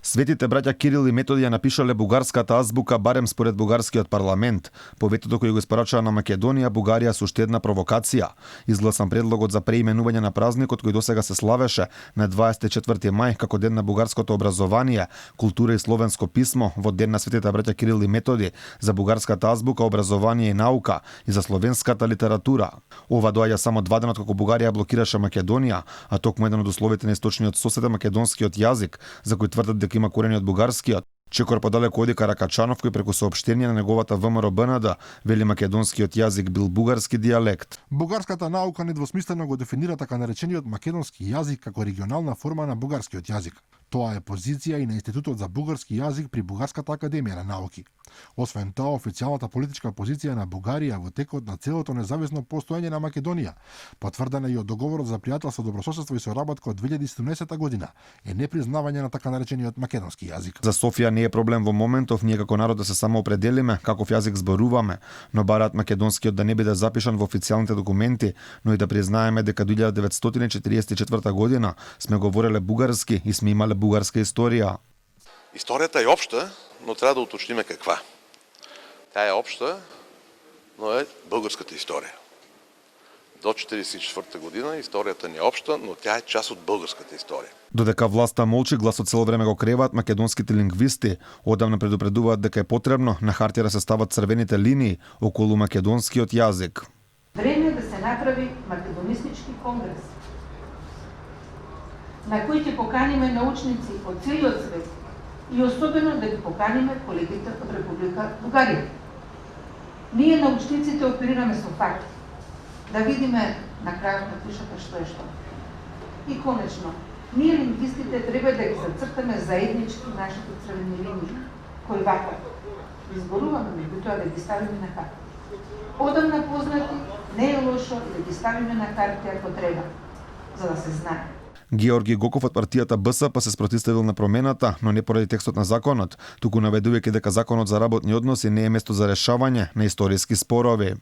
Светите браќа Кирил и Методи ја напишале бугарската азбука барем според бугарскиот парламент. По ветото кој го испорачаа на Македонија, Бугарија со уште една провокација. Изгласан предлогот за преименување на празникот кој досега се славеше на 24 мај како ден на бугарското образование, култура и словенско писмо во ден на светите браќа Кирил и Методи, за бугарската азбука, образование и наука и за словенската литература. Ова доаѓа само 2 дена како Бугарија блокираше Македонија, а токму еден од условите на источниот сосед е македонскиот јазик, за кој тврдат дека има корени од бугарскиот. Чекор подалеку оди Каракачанов, кој преку соопштение на неговата ВМРО БНД вели македонскиот јазик бил бугарски дијалект. Бугарската наука недвосмислено го дефинира така наречениот македонски јазик како регионална форма на бугарскиот јазик. Тоа е позиција и на Институтот за бугарски јазик при Бугарската академија на науки. Освен тоа, официјалната политичка позиција на Бугарија во текот на целото независно постоење на Македонија, потврдена и од договорот за пријателство, добрососедство и соработка од 2017 година, е непризнавање на така наречениот македонски јазик. За Софија не е проблем во моментов, ние како народ да се самоопределиме каков јазик зборуваме, но бараат македонскиот да не биде запишан во официјалните документи, но и да признаеме дека до 1944 година сме говореле бугарски и сме имале бугарска историја. Историјата е општа, но треба да уточниме каква. Таа е општа, но е българската историја. До 1944 година историјата не е општа, но тя е част од българската историја. Додека власта молчи, гласот цело време го креваат македонските лингвисти. Одамна предупредуваат дека е потребно на хартија да се стават црвените линии околу македонскиот јазик. Време е да се направи македонистички конгрес, на кој ќе поканиме научници од целиот свет и особено да ги поканиме колегите од Република Бугарија. Ние научниците оперираме со факти, да видиме на крајот на пишата што е што. И конечно, ние лингвистите треба да ги зацртаме заеднички нашите црвени линии, кои вака изборуваме, меѓутоа да ги ставиме на карта. Одамна познати, не е лошо да ги ставиме на карта ако треба, за да се знае. Георги Гоков од партијата БСП се спротивставил на промената, но не поради текстот на законот, туку наведувајќи дека законот за работни односи не е место за решавање на историски спорови.